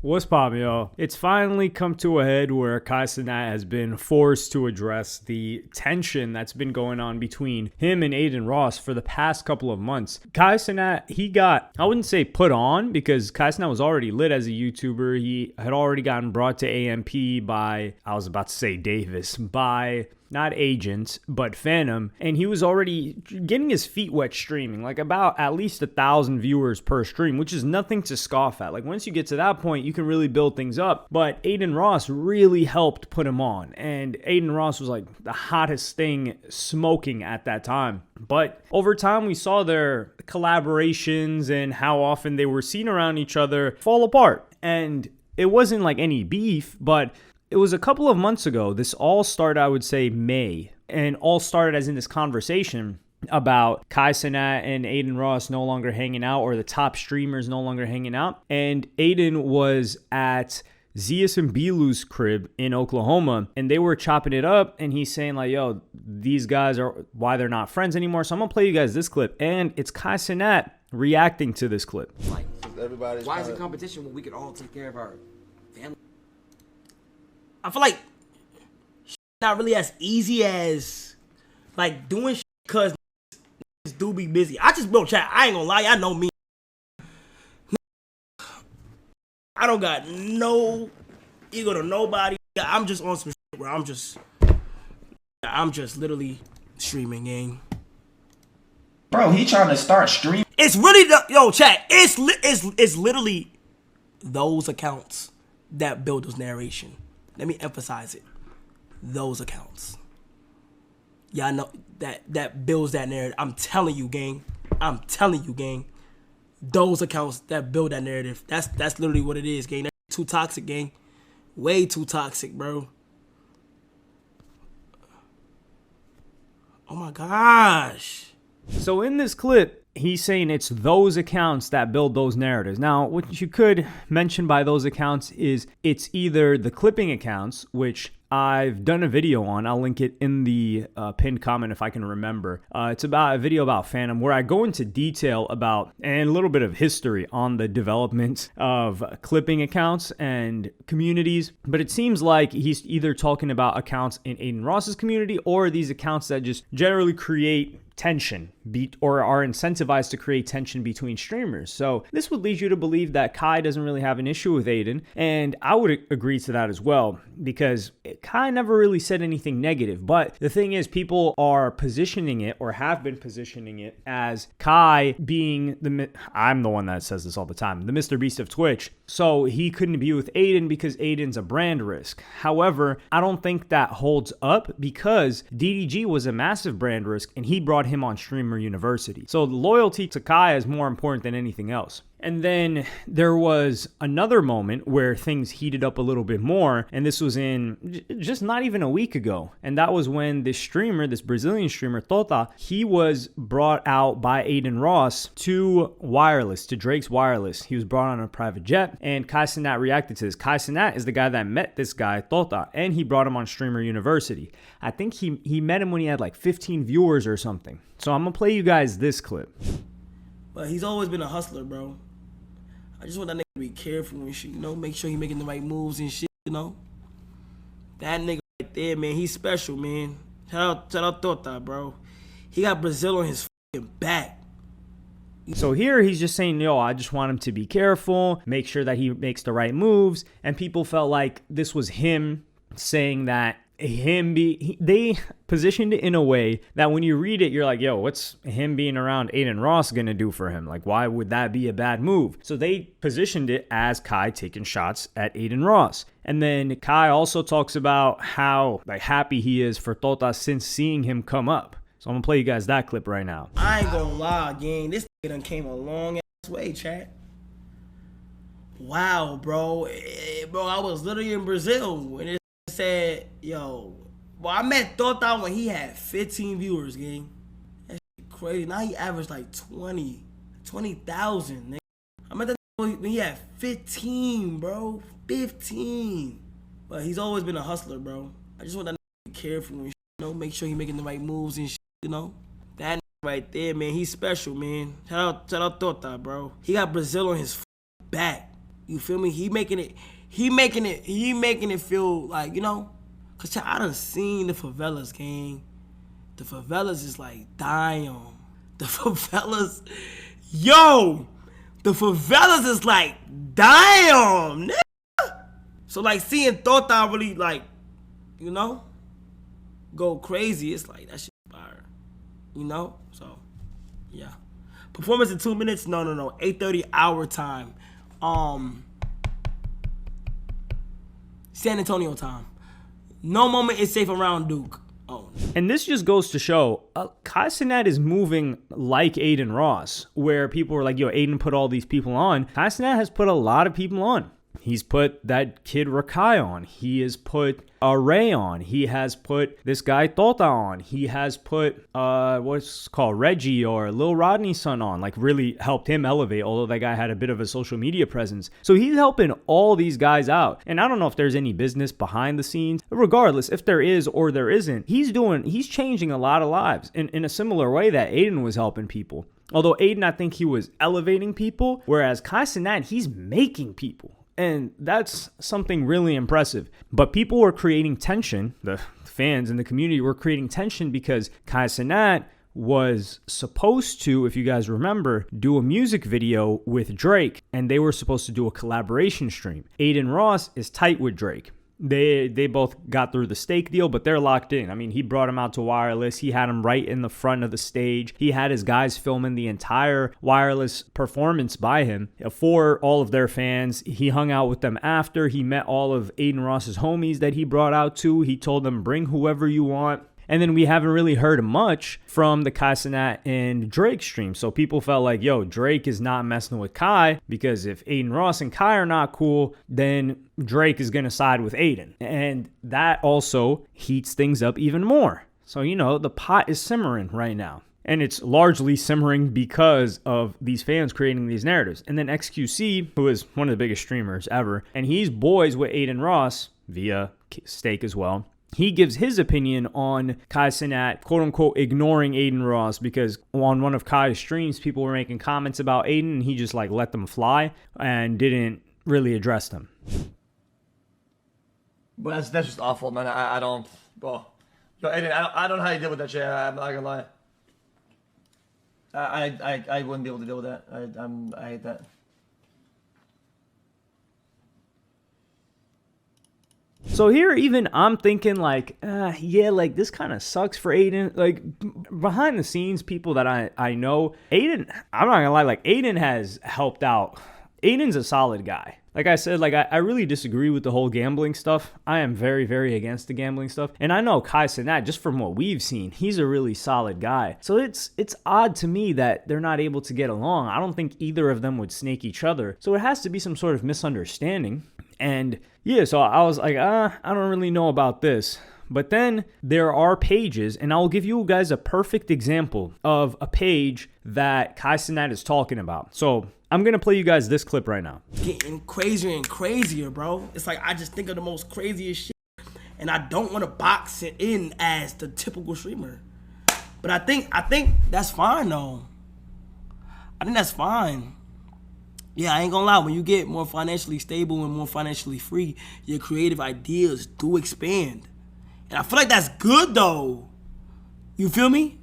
What's poppin', y'all? It's finally come to a head where Cenat has been forced to address the tension that's been going on between him and Adin Ross for the past couple of months. Cenat, he got, I wouldn't say put on, because Cenat was already lit as a YouTuber. He had already gotten brought to AMP by, I was about to say Davis, by not agents, but fandom, and he was already getting his feet wet streaming, like about at least 1,000 viewers per stream, which is nothing to scoff at. Like once you get to that point, you can really build things up. But Adin Ross really helped put him on, and Adin Ross was like the hottest thing smoking at that time. But over time, we saw their collaborations and how often they were seen around each other fall apart. And it wasn't like any beef, but it was a couple of months ago. This all started, I would say, May, and all started as in this conversation about Cenat and Adin Ross no longer hanging out, or the top streamers no longer hanging out. And Adin was at Zeus and Bilu's crib in Oklahoma, and they were chopping it up, and he's saying like, yo, these guys are why they're not friends anymore. So I'm gonna play you guys this clip, and it's Cenat reacting to this clip. Like, why is it competition when we could all take care of our family? I feel like not really as easy as like doing shit because do be busy. I just, bro, chat, I ain't gonna lie, I know me. I don't got no ego to nobody. I'm just on some shit where I'm just literally streaming, gang. Bro, he trying to start streaming. It's really yo, chat. It's literally those accounts that build those narration. Let me emphasize it. Those accounts. Y'all know that builds that narrative. I'm telling you, gang. I'm telling you, gang. Those accounts that build that narrative. That's literally what it is, gang. That's too toxic, gang. Way too toxic, bro. Oh my gosh. So in this clip, he's saying it's those accounts that build those narratives. Now, what you could mention by those accounts is it's either the clipping accounts, which I've done a video on. I'll link it in the pinned comment if I can remember. It's about a video about fandom where I go into detail about and a little bit of history on the development of clipping accounts and communities. But it seems like he's either talking about accounts in Adin Ross's community or these accounts that just generally create tension or are incentivized to create tension between streamers. So this would lead you to believe that Kai doesn't really have an issue with Adin, and I would agree to that as well, because Kai never really said anything negative. But the thing is, people are positioning it, or have been positioning it, as Kai being I'm the one that says this all the time, the Mr. Beast of Twitch. So he couldn't be with Adin because Adin's a brand risk. However, I don't think that holds up, because DDG was a massive brand risk and he brought him on Streamer University. So loyalty to Kai is more important than anything else. And then there was another moment where things heated up a little bit more, and this was in just not even a week ago. And that was when this streamer, this Brazilian streamer, Tota, he was brought out by Adin Ross to Drake's Wireless. He was brought on a private jet, and Cenat reacted to this. Cenat is the guy that met this guy, Tota, and he brought him on Streamer University. I think he met him when he had like 15 viewers or something. So I'm gonna play you guys this clip. But he's always been a hustler, bro. I just want that nigga to be careful and shit, you know, make sure he making the right moves and shit, you know. That nigga right there, man, he's special, man. Shout out Tota, bro. He got Brazil on his fucking back. So here he's just saying, yo, I just want him to be careful, make sure that he makes the right moves. And people felt like this was him saying that they positioned it in a way that when you read it, you're like, yo, what's him being around Adin Ross gonna do for him? Like, why would that be a bad move? So they positioned it as Kai taking shots at Adin Ross. And then Kai also talks about how like happy he is for Tota since seeing him come up. So I'm gonna play you guys that clip right now. I ain't gonna lie, gang. This done came a long ass way, chat. Wow, bro. Bro, I was literally in Brazil when it said, yo, well, I met Tota when he had 15 viewers, gang. That shit crazy. Now he averaged like 20,000, nigga. I met that when he had 15, bro. 15. But he's always been a hustler, bro. I just want that nigga to be careful and shit, you know, make sure he making the right moves and shit, you know. That nigga right there, man, he's special, man. Shout out Tota, bro. He got Brazil on his back. You feel me? He making it feel like, you know, cause I done seen the favelas, gang. The favelas is like, damn. The favelas, yo, the favelas is like, damn, nigga. So like seeing Tota really like, you know, go crazy, it's like, that shit fire, you know? So, yeah. Performance in 2 minutes? No. 8:30 hour time. San Antonio time. No moment is safe around Duke. Oh. And this just goes to show, Kai Cenat is moving like Adin Ross, where people were like, yo, Adin put all these people on. Kai Cenat has put a lot of people on. He's put that kid Rakai on. He has put Ray on. He has put this guy Tota on. He has put what's called Reggie or Lil Rodney's son on. Like really helped him elevate, although that guy had a bit of a social media presence. So he's helping all these guys out. And I don't know if there's any business behind the scenes. Regardless, if there is or there isn't, he's changing a lot of lives in a similar way that Adin was helping people. Although Adin, I think he was elevating people, whereas Kai Cenat, he's making people. And that's something really impressive. But people were creating tension. The fans in the community were creating tension because Kai Cenat was supposed to, if you guys remember, do a music video with Drake. And they were supposed to do a collaboration stream. Adin Ross is tight with Drake. They both got through the steak deal, but they're locked in. I mean, he brought him out to Wireless. He had him right in the front of the stage. He had his guys filming the entire Wireless performance by him for all of their fans. He hung out with them after. He met all of Adin Ross's homies that he brought out too. He told them, bring whoever you want. And then we haven't really heard much from the Kai Cenat and Drake stream. So people felt like, yo, Drake is not messing with Kai because if Adin Ross and Kai are not cool, then Drake is going to side with Adin. And that also heats things up even more. So, you know, the pot is simmering right now. And it's largely simmering because of these fans creating these narratives. And then XQC, who is one of the biggest streamers ever, and he's boys with Adin Ross via Steak as well. He gives his opinion on Kai Cenat, quote unquote, ignoring Adin Ross because on one of Kai's streams, people were making comments about Adin and he just like let them fly and didn't really address them. But that's just awful, man. I don't. Well, yo, Adin, I don't know how you deal with that shit. I'm not gonna lie. I wouldn't be able to deal with that. I hate that. So here, even I'm thinking like, yeah, like this kind of sucks for Adin. Like behind the scenes, people that I know, Adin, I'm not gonna lie, like Adin has helped out. Adin's a solid guy. Like I said, like I really disagree with the whole gambling stuff. I am very, very against the gambling stuff. And I know Kai Cenat, just from what we've seen, he's a really solid guy. So it's odd to me that they're not able to get along. I don't think either of them would snake each other. So it has to be some sort of misunderstanding. And yeah, so I was like, I don't really know about this. But then there are pages, and I'll give you guys a perfect example of a page that Kai Cenat is talking about. So I'm going to play you guys this clip right now. Getting crazier and crazier, bro. It's like I just think of the most craziest shit, and I don't want to box it in as the typical streamer. But I think that's fine, though. I think that's fine. Yeah, I ain't gonna lie. When you get more financially stable and more financially free, your creative ideas do expand. And I feel like that's good, though. You feel me?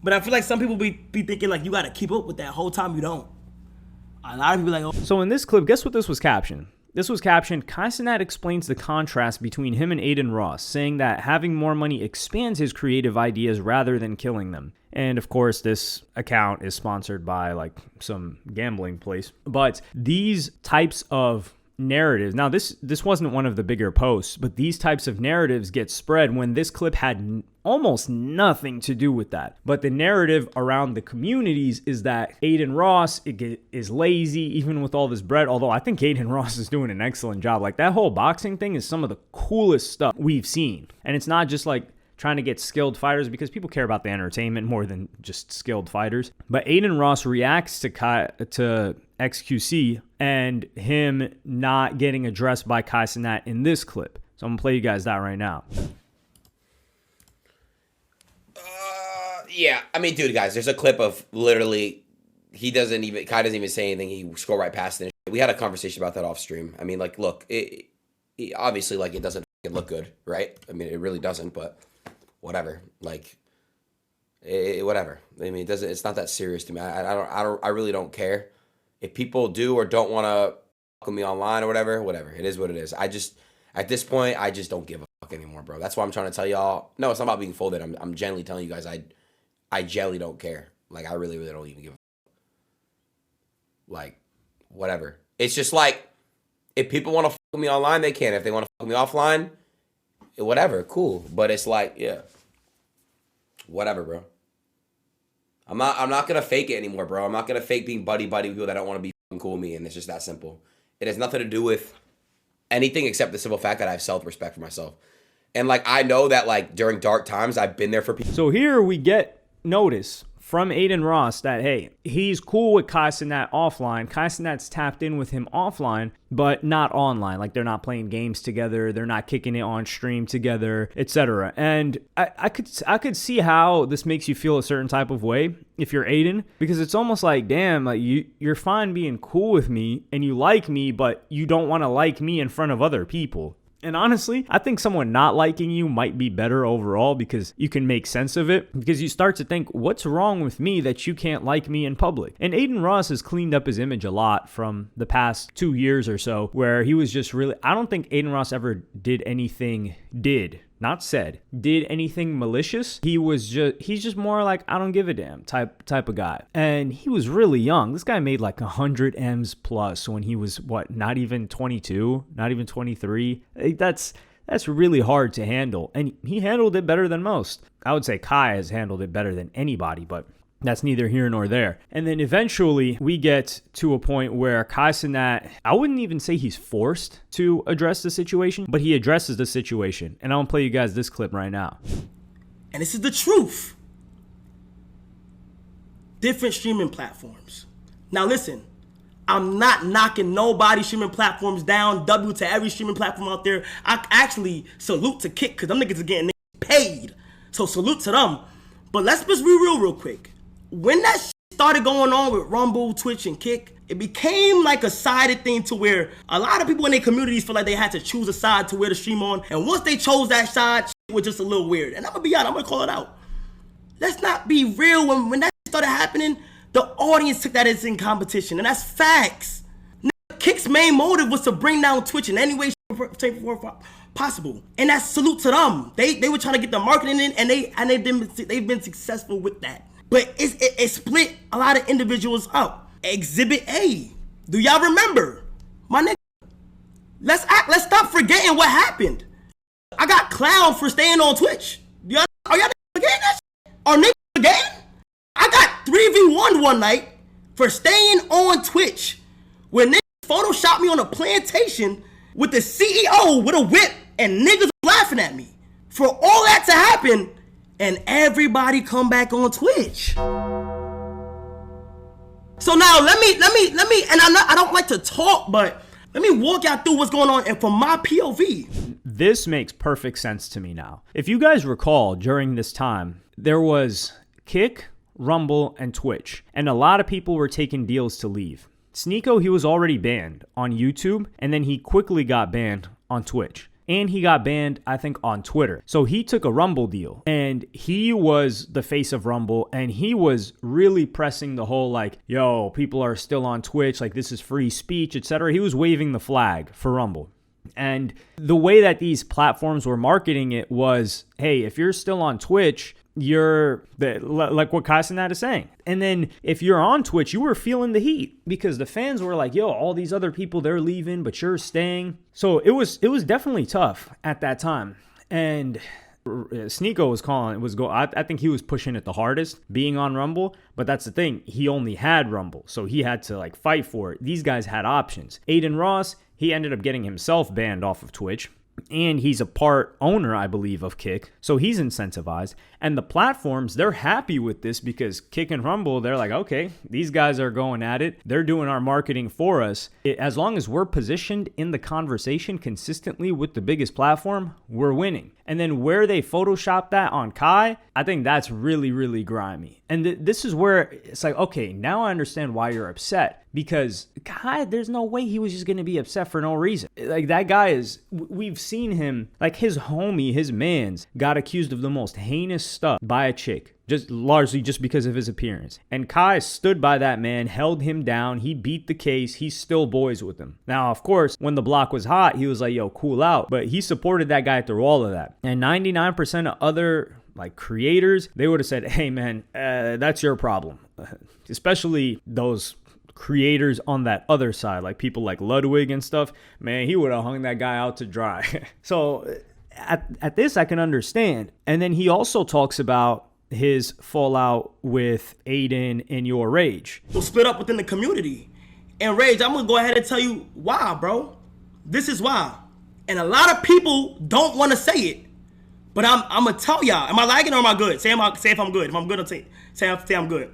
But I feel like some people be thinking like you gotta keep up with that whole time you don't. A lot of people like, oh. So in this clip, guess what this was captioned? This was captioned, Kai Cenat explains the contrast between him and Adin Ross, saying that having more money expands his creative ideas rather than killing them. And of course, this account is sponsored by like some gambling place. But these types of narratives, now this wasn't one of the bigger posts, but these types of narratives get spread when this clip had almost nothing to do with that. But the narrative around the communities is that Adin Ross is lazy, even with all this bread, although I think Adin Ross is doing an excellent job. Like that whole boxing thing is some of the coolest stuff we've seen. And it's not just like trying to get skilled fighters because people care about the entertainment more than just skilled fighters. But Adin Ross reacts to XQC and him not getting addressed by Kai Cenat in this clip. So I'm going to play you guys that right now. Yeah, I mean, dude, guys, there's a clip of literally Kai doesn't even say anything. He scrolled right past it. We had a conversation about that off stream. I mean, like, look, it obviously, like, it doesn't look good, right? I mean, it really doesn't, but whatever. Like, whatever. I mean, it's not that serious to me. I really don't care. If people do or don't want to fuck with me online or whatever. It is what it is. At this point, I just don't give a fuck anymore, bro. That's why I'm trying to tell y'all. No, it's not about being folded. I'm genuinely telling you guys, I genuinely don't care. Like, I really, really don't even give a fuck. Like, whatever. It's just like, if people want to fuck with me online, they can. If they want to fuck with me offline, whatever, cool. But it's like, yeah, whatever, bro. I'm not gonna fake it anymore, bro. I'm not gonna fake being buddy with people that don't want to be fucking cool with me, and it's just that simple. It has nothing to do with anything except the simple fact that I have self-respect for myself. And like, I know that like during dark times, I've been there for people. So here we get notice from Adin Ross that, hey, he's cool with Cenat offline. Cenat's tapped in with him offline, but not online. Like, they're not playing games together. They're not kicking it on stream together, etc. And I could see how this makes you feel a certain type of way if you're Adin, because it's almost like, damn, like you're fine being cool with me and you like me, but you don't want to like me in front of other people. And honestly, I think someone not liking you might be better overall, because you can make sense of it, because you start to think, what's wrong with me that you can't like me in public? And Adin Ross has cleaned up his image a lot from the past 2 years or so, where he was just really, I don't think Adin Ross ever did anything malicious. He's just more like, I don't give a damn type of guy. And he was really young. This guy made like 100 M's plus when he was not even 22, not even 23. That's really hard to handle. And he handled it better than most. I would say Kai has handled it better than anybody, but that's neither here nor there. And then eventually we get to a point where Cenat, I wouldn't even say he's forced to address the situation, but he addresses the situation. And I want to play you guys this clip right now. And this is the truth. Different streaming platforms. Now listen, I'm not knocking nobody's streaming platforms down. W to every streaming platform out there. I actually salute to Kick, because them niggas are getting paid. So salute to them. But let's just be real quick. When that shit started going on with Rumble, Twitch, and Kick, it became like a sided thing to where a lot of people in their communities feel like they had to choose a side to wear the stream on. And once they chose that side, shit was just a little weird. And I'm going to be honest, I'm going to call it out. Let's not be real. When that shit started happening, the audience took that as in competition. And that's facts. Kick's main motive was to bring down Twitch in any way, shape, or possible. And that's salute to them. They were trying to get the marketing in, and they've been successful with that. But it split a lot of individuals up. Exhibit A. Do y'all remember? My nigga. Let's stop forgetting what happened. I got clowned for staying on Twitch. Are y'all forgetting that shit? Are niggas forgetting? I got 3v1 one night for staying on Twitch, where niggas photoshopped me on a plantation with the CEO with a whip, and niggas laughing at me. For all that to happen, and everybody come back on Twitch. So now let me, and I don't like to talk, but let me walk y'all through what's going on, and from my POV. This makes perfect sense to me now. If you guys recall, during this time, there was Kick, Rumble, and Twitch, and a lot of people were taking deals to leave. Sneeko, he was already banned on YouTube, and then he quickly got banned on Twitch. And he got banned, I think, on Twitter. So he took a Rumble deal, and he was the face of Rumble, and he was really pressing the whole, like, yo, people are still on Twitch, like, this is free speech, etc. He was waving the flag for Rumble. And the way that these platforms were marketing it was, hey, if you're still on Twitch, you're like what Cenat is saying. And then if you're on Twitch, you were feeling the heat because the fans were like, yo, all these other people, they're leaving, but you're staying. So it was definitely tough at that time. And Sneeko was I think he was pushing it the hardest being on Rumble, but that's the thing. He only had Rumble, so he had to like fight for it. These guys had options. Adin Ross, he ended up getting himself banned off of Twitch. And he's a part owner, I believe, of Kick. So he's incentivized. And the platforms, they're happy with this because Kick and Rumble, they're like, okay, these guys are going at it. They're doing our marketing for us. As long as we're positioned in the conversation consistently with the biggest platform, we're winning. And then where they photoshopped that on Kai, I think that's really, really grimy. And this is where it's like, okay, now I understand why you're upset. Because Kai, there's no way he was just going to be upset for no reason. Like, that guy is, we've seen him, like his homie, his mans, got accused of the most heinous stuff by a chick. Just largely just because of his appearance. And Kai stood by that man, held him down. He beat the case. He's still boys with him. Now, of course, when the block was hot, he was like, yo, cool out. But he supported that guy through all of that. And 99% of other like creators, they would have said, hey, man, that's your problem. Especially those creators on that other side, like people like Ludwig and stuff. Man, he would have hung that guy out to dry. So at this, I can understand. And then he also talks about his fallout with Adin and Your Rage. Will split up within the community. And Rage, I'm gonna go ahead and tell you why, bro. This is why. And a lot of people don't want to say it, but I'm gonna tell y'all. Am I lagging or am I good? Say if I'm good. If I'm good, say I'm good.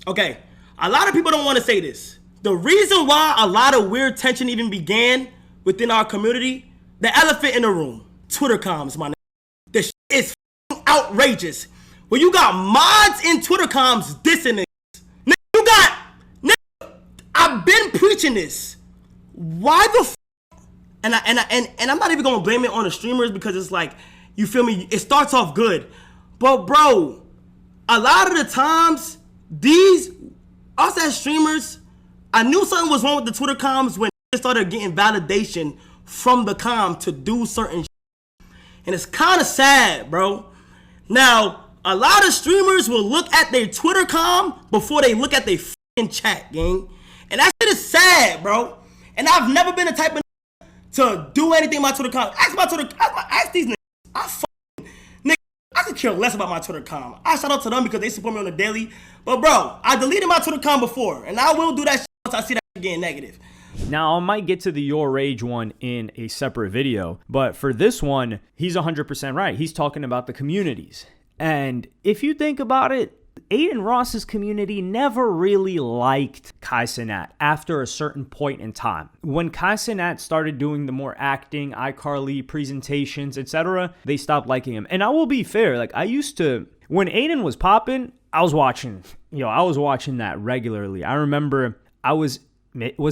Okay. A lot of people don't want to say this. The reason why a lot of weird tension even began within our community, the elephant in the room, Twitter comms, my nigga. This shit is outrageous. When you got mods in Twitter comms dissing niggas. Nigga, you got, nigga, I've been preaching this. Why the f? And I'm not even gonna blame it on the streamers because it's like, you feel me? It starts off good, but bro, a lot of the times us as streamers, I knew something was wrong with the Twitter comms when they started getting validation from the comm to do certain shit. And it's kind of sad, bro. Now, a lot of streamers will look at their Twitter comm before they look at their f***ing chat, gang. And that shit is sad, bro. And I've never been the type of to do anything on my Twitter comm. Ask these niggas. I could care less about my Twitter comm. I shout out to them because they support me on the daily. But bro, I deleted my Twitter comm before, and I will do that shit once I see that getting negative. Now, I might get to the Your Rage one in a separate video, but for this one, he's 100% right. He's talking about the communities. And if you think about it, Adin Ross's community never really liked Kai Cenat after a certain point in time. When Kai Cenat started doing the more acting, iCarly presentations, etc., they stopped liking him. And I will be fair, like I used to, when Adin was popping, I was watching that regularly. I remember was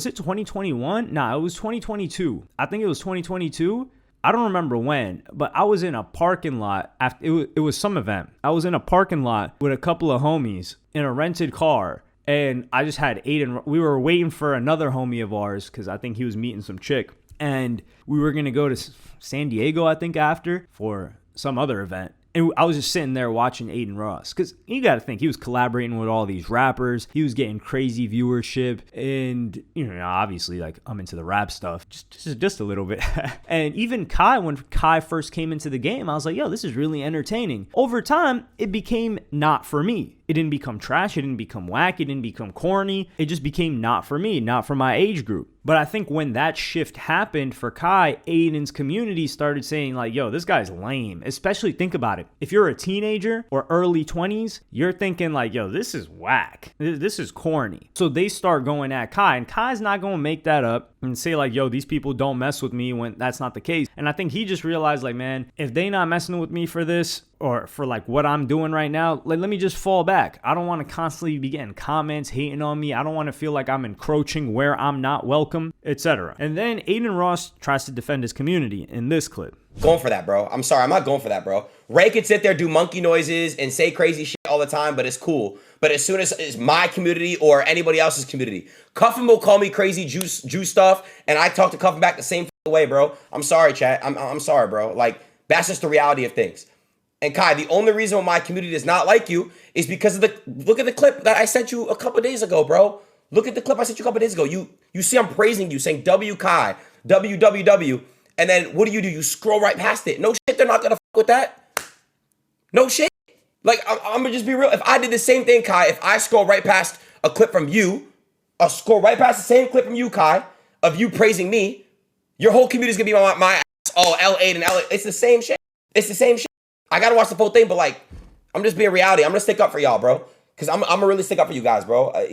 it 2021? Nah, it was 2022. I think it was 2022. I don't remember when, but I was in a parking lot after it was some event. I was in a parking lot with a couple of homies in a rented car, and I just had Adin. We were waiting for another homie of ours because I think he was meeting some chick, and we were gonna go to San Diego, I think, after for some other event. And I was just sitting there watching Adin Ross because you got to think he was collaborating with all these rappers. He was getting crazy viewership. And, obviously, like, I'm into the rap stuff just a little bit. And even Kai, when Kai first came into the game, I was like, yo, this is really entertaining. Over time, it became not for me. It didn't become trash. It didn't become whack. It didn't become corny. It just became not for me, not for my age group. But I think when that shift happened for Kai, Adin's community started saying like, yo, this guy's lame. Especially think about it. If you're a teenager or early 20s, you're thinking like, yo, this is whack. This is corny. So they start going at Kai, and Kai's not going to make that up and say like, yo, these people don't mess with me when that's not the case. And I think he just realized like, man, if they not messing with me for this, or for like what I'm doing right now, like, let me just fall back. I don't want to constantly be getting comments hating on me. I don't want to feel like I'm encroaching where I'm not welcome, etc. And then Adin Ross tries to defend his community in this clip. Going for that, bro. I'm sorry, I'm not going for that, bro. Ray could sit there, do monkey noises, and say crazy shit all the time, but it's cool. But as soon as it's my community or anybody else's community, Cuffin will call me crazy juice stuff, and I talk to Cuffin back the same way, bro. I'm sorry, chat. I'm sorry, bro. Like, that's just the reality of things. And Kai, the only reason why my community does not like you is because of look at the clip that I sent you a couple days ago, bro. Look at the clip I sent you a couple days ago. You see I'm praising you, saying W Kai, WWW, and then what do? You scroll right past it. No shit, they're not gonna fuck with that. No shit. Like, I'm gonna just be real. If I did the same thing, Kai, if I scroll right past a clip from you, I'll scroll right past the same clip from you, Kai, of you praising me, your whole community's gonna be my ass. Oh, L8 and L8. It's the same shit. It's the same shit. I gotta watch the full thing, but like, I'm just being reality. I'm gonna stick up for y'all, bro. Cause I'm gonna really stick up for you guys, bro. I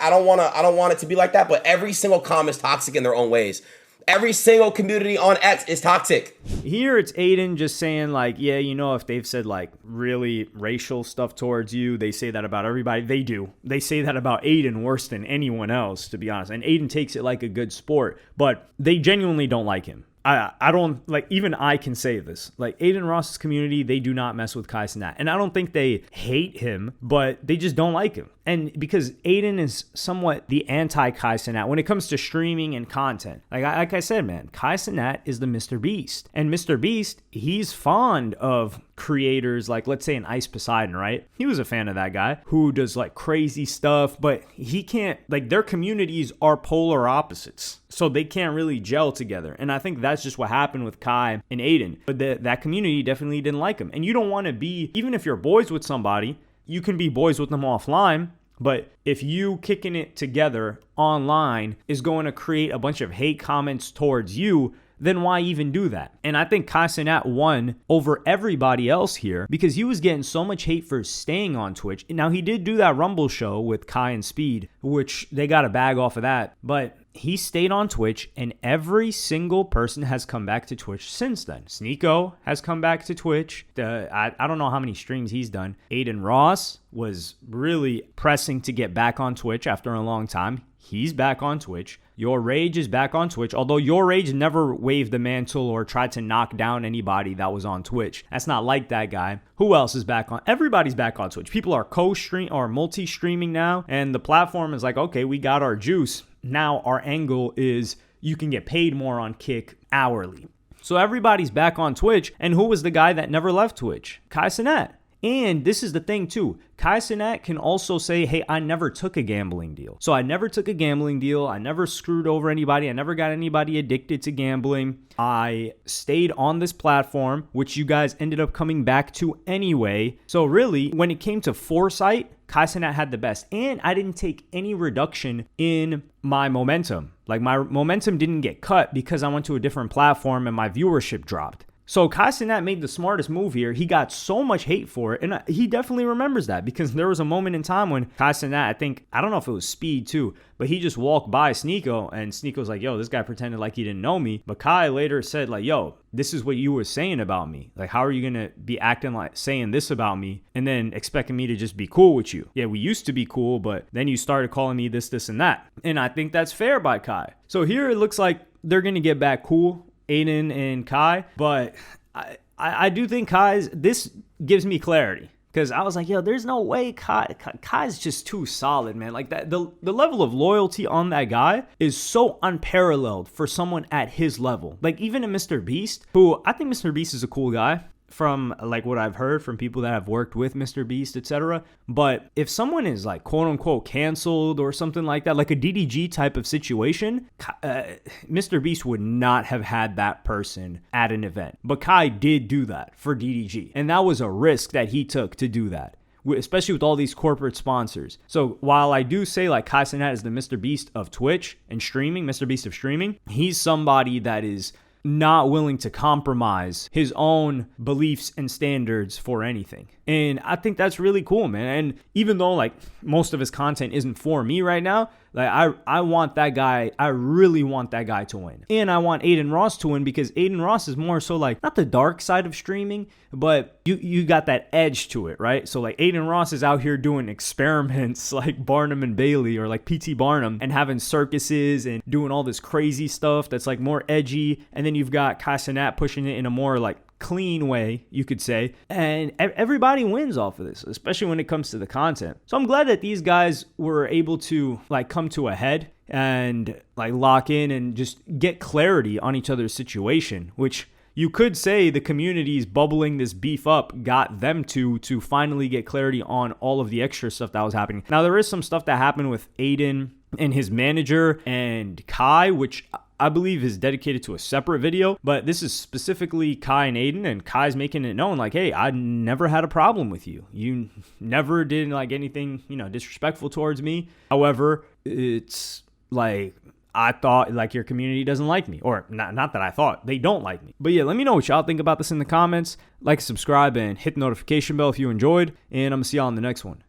don't want it to be like that, but every single comment is toxic in their own ways. Every single community on X is toxic. Here it's Adin just saying like, yeah, you know, if they've said like really racial stuff towards you, they say that about everybody. They do. They say that about Adin worse than anyone else, to be honest. And Adin takes it like a good sport, but they genuinely don't like him. I don't, like, even I can say this. Like, Adin Ross's community, they do not mess with Kai Cenat. And I don't think they hate him, but they just don't like him. And because Adin is somewhat the anti-Kai Cenat when it comes to streaming and content. Like I said, man, Kai Cenat is the Mr. Beast. And Mr. Beast, he's fond of creators like, let's say, an Ice Poseidon, right? He was a fan of that guy who does like crazy stuff, but he can't, like, their communities are polar opposites. So they can't really gel together. And I think that's just what happened with Kai and Adin. But that community definitely didn't like him. And you don't want to be, even if you're boys with somebody, you can be boys with them offline. But if you kicking it together online is going to create a bunch of hate comments towards you, then why even do that? And I think Kai Cenat won over everybody else here because he was getting so much hate for staying on Twitch. Now, he did do that Rumble show with Kai and Speed, which they got a bag off of that. But he stayed on Twitch, and every single person has come back to Twitch since then. Sneeko has come back to Twitch. I don't know how many streams he's done. Adin Ross was really pressing to get back on Twitch after a long time. He's back on Twitch. Your Rage is back on Twitch, although Your Rage never waved the mantle or tried to knock down anybody that was on Twitch. That's not like that guy. Who else is back on? Everybody's back on Twitch. People are co-stream or multi-streaming now, and the platform is like, okay, we got our juice. Now our angle is you can get paid more on Kick hourly. So everybody's back on Twitch, and who was the guy that never left Twitch? Kai Cenat. And this is the thing too. Kai Cenat can also say, hey, I never took a gambling deal. So I never took a gambling deal. I never screwed over anybody. I never got anybody addicted to gambling. I stayed on this platform, which you guys ended up coming back to anyway. So really, when it came to foresight, Kai Cenat had the best. And I didn't take any reduction in my momentum. Like, my momentum didn't get cut because I went to a different platform and my viewership dropped. So Kai Cenat made the smartest move here. He got so much hate for it, and he definitely remembers that because there was a moment in time when Kai Cenat, I don't know if it was Speed too, but he just walked by Sneeko, and Sneeko's like, yo, this guy pretended like he didn't know me. But Kai later said like, yo, this is what you were saying about me. Like, how are you going to be acting like saying this about me and then expecting me to just be cool with you? Yeah, we used to be cool, but then you started calling me this, and that. And I think that's fair by Kai. So here it looks like they're going to get back cool, Adin and Kai, but I do think this gives me clarity because I was like, yo, there's no way Kai's just too solid, man. Like, that the level of loyalty on that guy is so unparalleled for someone at his level. Like, even a Mr. Beast, who I think Mr. Beast is a cool guy from like what I've heard from people that have worked with Mr. Beast, etc. But if someone is like quote unquote canceled or something like that, like a DDG type of situation, Mr. Beast would not have had that person at an event. But Kai did do that for DDG. And that was a risk that he took to do that, especially with all these corporate sponsors. So while I do say like Kai Cenat is the Mr. Beast of Twitch and streaming, Mr. Beast of streaming, he's somebody that is not willing to compromise his own beliefs and standards for anything. And I think that's really cool, man. And even though like most of his content isn't for me right now, like I want that guy, I really want that guy to win. And I want Adin Ross to win because Adin Ross is more so like not the dark side of streaming, but you got that edge to it, right? So like Adin Ross is out here doing experiments like Barnum and Bailey or like P.T. Barnum and having circuses and doing all this crazy stuff that's like more edgy. And then you've got Kai Cenat pushing it in a more like clean way, you could say, and everybody wins off of this, especially when it comes to the content. So I'm glad that these guys were able to like come to a head and like lock in and just get clarity on each other's situation, which you could say the communities bubbling this beef up got them to finally get clarity on all of the extra stuff that was happening. Now, there is some stuff that happened with Adin and his manager and Kai, which I believe is dedicated to a separate video, but this is specifically Kai and Adin, and Kai's making it known like, hey, I never had a problem with you. You never did like anything, disrespectful towards me. However, it's like, I thought like your community doesn't like me, or not that I thought, they don't like me. But yeah, let me know what y'all think about this in the comments. Like, subscribe, and hit the notification bell if you enjoyed, and I'm gonna see y'all in the next one.